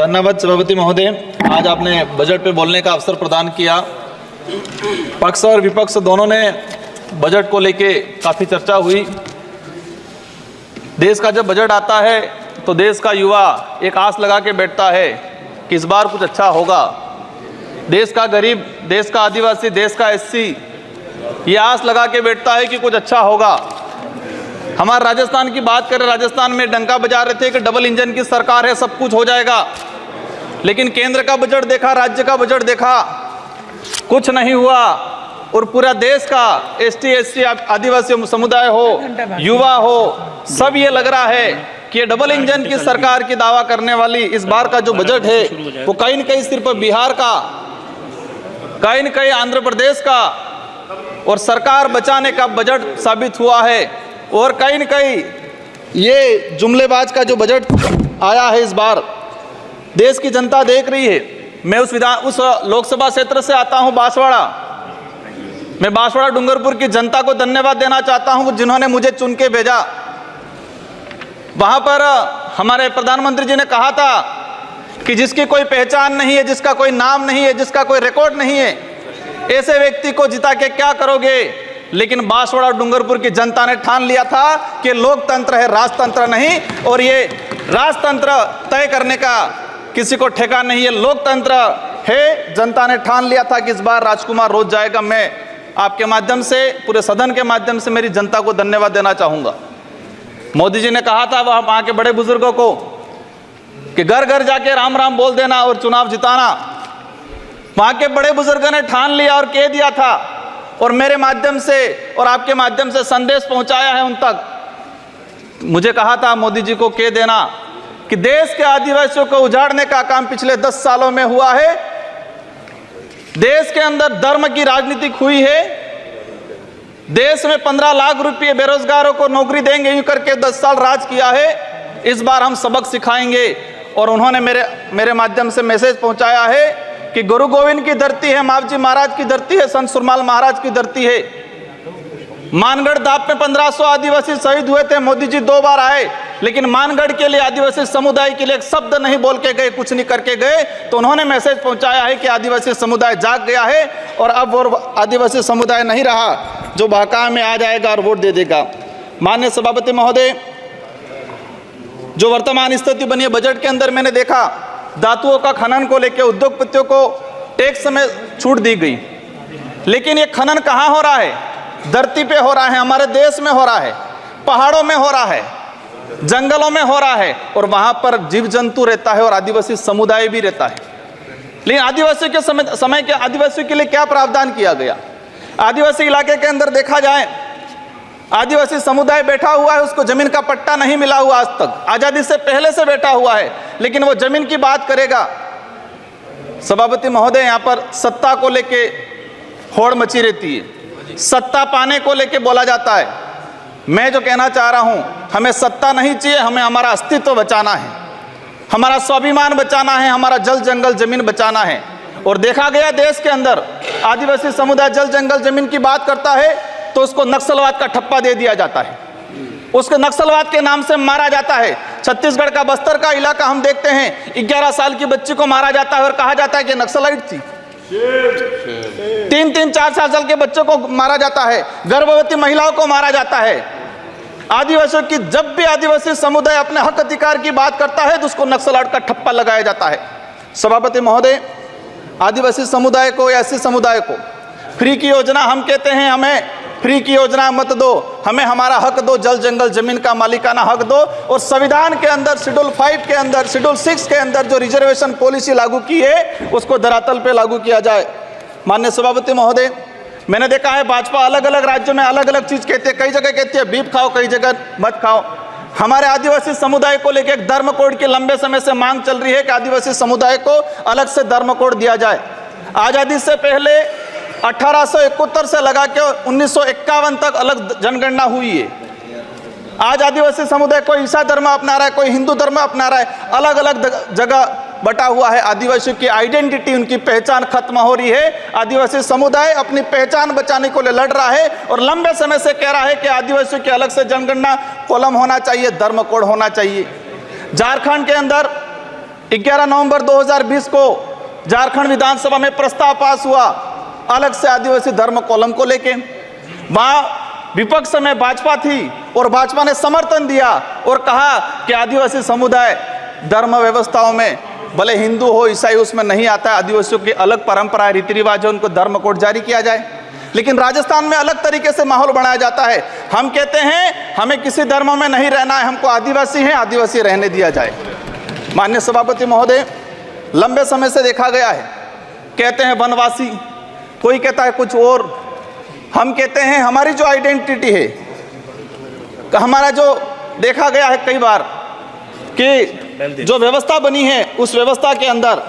धन्यवाद सभापति महोदय, आज आपने बजट पे बोलने का अवसर प्रदान किया। पक्ष और विपक्ष दोनों ने बजट को लेके काफ़ी चर्चा हुई। देश का जब बजट आता है तो देश का युवा एक आस लगा के बैठता है कि इस बार कुछ अच्छा होगा। देश का गरीब, देश का आदिवासी, देश का एससी ये आस लगा के बैठता है कि कुछ अच्छा होगा। हमारे राजस्थान की बात करें, राजस्थान में डंका बजा रहे थे कि डबल इंजन की सरकार है, सब कुछ हो जाएगा। लेकिन केंद्र का बजट देखा, राज्य का बजट देखा, कुछ नहीं हुआ। और पूरा देश का एसटी, एससी, आदिवासी समुदाय हो, युवा हो, सब ये लग रहा है कि ये डबल इंजन की सरकार की दावा करने वाली इस बार का जो बजट है वो कहीं न कहीं सिर्फ बिहार का, कहीं न कहीं आंध्र प्रदेश का और सरकार बचाने का बजट साबित हुआ है। और कहीं न कहीं ये जुमलेबाज का जो बजट आया है इस बार, देश की जनता देख रही है। मैं उस लोकसभा क्षेत्र से आता हूं, बांसवाड़ा। मैं बांसवाड़ा डूंगरपुर की जनता को धन्यवाद देना चाहता हूं जिन्होंने मुझे चुन के भेजा। वहां पर हमारे प्रधानमंत्री जी ने कहा था कि जिसकी कोई पहचान नहीं है, जिसका कोई नाम नहीं है, जिसका कोई रिकॉर्ड नहीं है, ऐसे व्यक्ति को जिता के क्या करोगे। लेकिन बांसवाड़ा डूंगरपुर की जनता ने ठान लिया था कि लोकतंत्र है, राजतंत्र नहीं। और ये राजतंत्र तय करने का किसी को ठेका नहीं है, लोकतंत्र है। जनता ने ठान लिया था कि इस बार राजकुमार रोज जाएगा। मैं आपके माध्यम से, पूरे सदन के माध्यम से मेरी जनता को धन्यवाद देना चाहूँगा। मोदी जी ने कहा था वहाँ के बड़े बुजुर्गों को कि घर घर जाके राम राम बोल देना और चुनाव जिताना। वहाँ के बड़े बुजुर्गों ने ठान लिया और कह दिया था, और मेरे माध्यम से और आपके माध्यम से संदेश पहुंचाया है उन तक। मुझे कहा था मोदी जी को कह देना कि देश के आदिवासियों को उजाड़ने का काम पिछले 10 सालों में हुआ है। देश के अंदर धर्म की राजनीति हुई है। देश में 15 लाख रुपए बेरोजगारों को नौकरी देंगे यूं करके 10 साल राज किया है। इस बार हम सबक सिखाएंगे। और उन्होंने मेरे माध्यम से मैसेज पहुंचाया है कि गुरु गोविंद की धरती है, मावजी महाराज की धरती है, संत सुरमाल महाराज की धरती है। मानगढ़ दाप में 1500 आदिवासी शहीद हुए थे। मोदी जी 2 बार आए, लेकिन मानगढ़ के लिए, आदिवासी समुदाय के लिए एक शब्द नहीं बोल के गए, कुछ नहीं करके गए। तो उन्होंने मैसेज पहुंचाया है कि आदिवासी समुदाय जाग गया है और अब वो आदिवासी समुदाय नहीं रहा जो बहका में आ जाएगा और वोट दे देगा। माननीय सभापति महोदय, जो वर्तमान स्थिति बनी है बजट के अंदर, मैंने देखा धातुओं का खनन को लेकर उद्योगपतियों को टैक्स में छूट दी गई। लेकिन ये खनन कहाँ हो रहा है? धरती पे हो रहा है, हमारे देश में हो रहा है, पहाड़ों में हो रहा है, जंगलों में हो रहा है। और वहां पर जीव जंतु रहता है और आदिवासी समुदाय भी रहता है। लेकिन आदिवासियों के समय के आदिवासियों के लिए क्या प्रावधान किया गया? आदिवासी इलाके के अंदर देखा जाए, आदिवासी समुदाय बैठा हुआ है, उसको जमीन का पट्टा नहीं मिला हुआ आज तक, आजादी से पहले से बैठा हुआ है, लेकिन वो जमीन की बात करेगा। सभापति महोदय, यहाँ पर सत्ता को लेके होड़ मची रहती है, सत्ता पाने को लेके बोला जाता है। मैं जो कहना चाह रहा हूँ, हमें सत्ता नहीं चाहिए, हमें हमारा अस्तित्व बचाना है, हमारा स्वाभिमान बचाना है, हमारा जल जंगल जमीन बचाना है। और देखा गया देश के अंदर आदिवासी समुदाय जल जंगल जमीन की बात करता है तो उसको नक्सलवाद का ठप्पा दे दिया जाता है, उसको नक्सलवाद के नाम से मारा जाता है। छत्तीसगढ़ का बस्तर का इलाका हम देखते हैं, 11 साल की बच्ची को मारा जाता है और कहा जाता है कि नक्सलाइट थी। 3-3, 4 साल के बच्चों को मारा जाता है, गर्भवती महिलाओं को मारा जाता है। आदिवासियों की, जब भी आदिवासी समुदाय अपने हक अधिकार की बात करता है तो उसको नक्सलाइट का ठप्पा लगाया जाता है। सभापति महोदय, आदिवासी समुदाय को या एससी समुदाय को फ्री की योजना, हम कहते हैं हमें फ्री की योजना मत दो, हमें हमारा हक दो, जल जंगल जमीन का मालिकाना हक दो। और संविधान के अंदर शेड्यूल 5 के अंदर, शेड्यूल 6 के अंदर जो रिजर्वेशन पॉलिसी लागू की है उसको धरातल पे लागू किया जाए। माननीय सभापति महोदय, मैंने देखा है भाजपा अलग अलग राज्यों में अलग अलग चीज कहती है, कई जगह कहती है बीफ खाओ, कई जगह मत खाओ। हमारे आदिवासी समुदाय को लेकर एक धर्म कोड की लंबे समय से मांग चल रही है कि आदिवासी समुदाय को अलग से धर्म कोड दिया जाए। आजादी से पहले 1871 से लगा के 1951 तक अलग जनगणना हुई है। आज आदिवासी समुदाय कोई ईसा धर्म अपना रहा है, कोई हिंदू धर्म अपना रहा है, अलग अलग जगह बटा हुआ है। आदिवासियों की आइडेंटिटी, उनकी पहचान खत्म हो रही है। आदिवासी समुदाय अपनी पहचान बचाने को लिए लड़ रहा है और लंबे समय से कह रहा है कि आदिवासियों की अलग से जनगणना कॉलम होना चाहिए, धर्म कोड होना चाहिए। झारखंड के अंदर 11 नवंबर 2020 को झारखंड विधानसभा में प्रस्ताव पास हुआ अलग से आदिवासी धर्म कॉलम को लेके। वहां विपक्ष में भाजपा थी और भाजपा ने समर्थन दिया और कहा कि आदिवासी समुदाय धर्म व्यवस्थाओं में भले हिंदू हो ईसाई उसमें नहीं आता है, आदिवासियों की अलग परंपरा रीति रिवाज है, उनको धर्म कोड जारी किया जाए। लेकिन राजस्थान में अलग तरीके से माहौल बनाया जाता है। हम कहते हैं हमें किसी धर्म में नहीं रहना है, हमको आदिवासी हैं, आदिवासी रहने दिया जाए। माननीय सभापति महोदय, लंबे समय से देखा गया है, कहते हैं वनवासी, कोई कहता है कुछ और। हम कहते हैं हमारी जो आइडेंटिटी है, हमारा जो देखा गया है कई बार कि जो व्यवस्था बनी है उस व्यवस्था के अंदर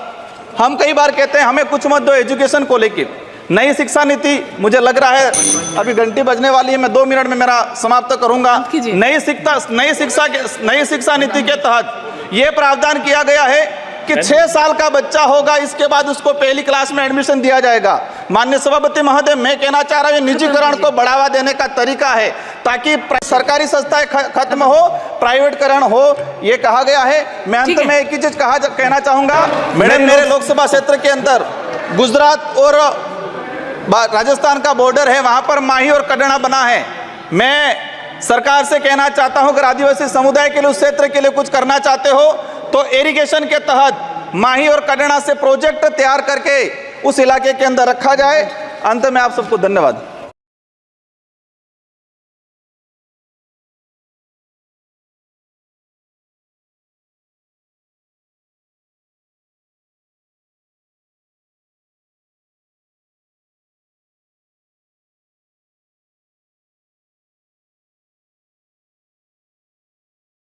हम कई बार कहते हैं हमें कुछ मत दो एजुकेशन को लेकर। नई शिक्षा नीति, मुझे लग रहा है अभी घंटी बजने वाली है, मैं 2 मिनट में मेरा समाप्त करूंगा। नई शिक्षा नीति के तहत यह प्रावधान किया गया है कि 6 साल का बच्चा होगा इसके बाद उसको पहली क्लास में एडमिशन दिया जाएगा। माननीय सभापति महोदय, मैं कहना चाह रहा हूं निजीकरण को बढ़ावा देने का तरीका है ताकि सरकारी संस्थाएं खत्म हो, प्राइवेटकरण हो, ये कहा गया है। मैं अंत में एक ही चीज कहना चाहूंगा, मेरे लोकसभा क्षेत्र के अंदर गुजरात और राजस्थान का बॉर्डर है, वहां पर माही और कड़ना बना है। मैं सरकार से कहना चाहता हूं अगर आदिवासी समुदाय के लिए उस क्षेत्र के लिए कुछ करना चाहते हो तो इरिगेशन के तहत माही और कड़ना से प्रोजेक्ट तैयार करके उस इलाके के अंदर रखा जाए। अंत में आप सबको धन्यवाद।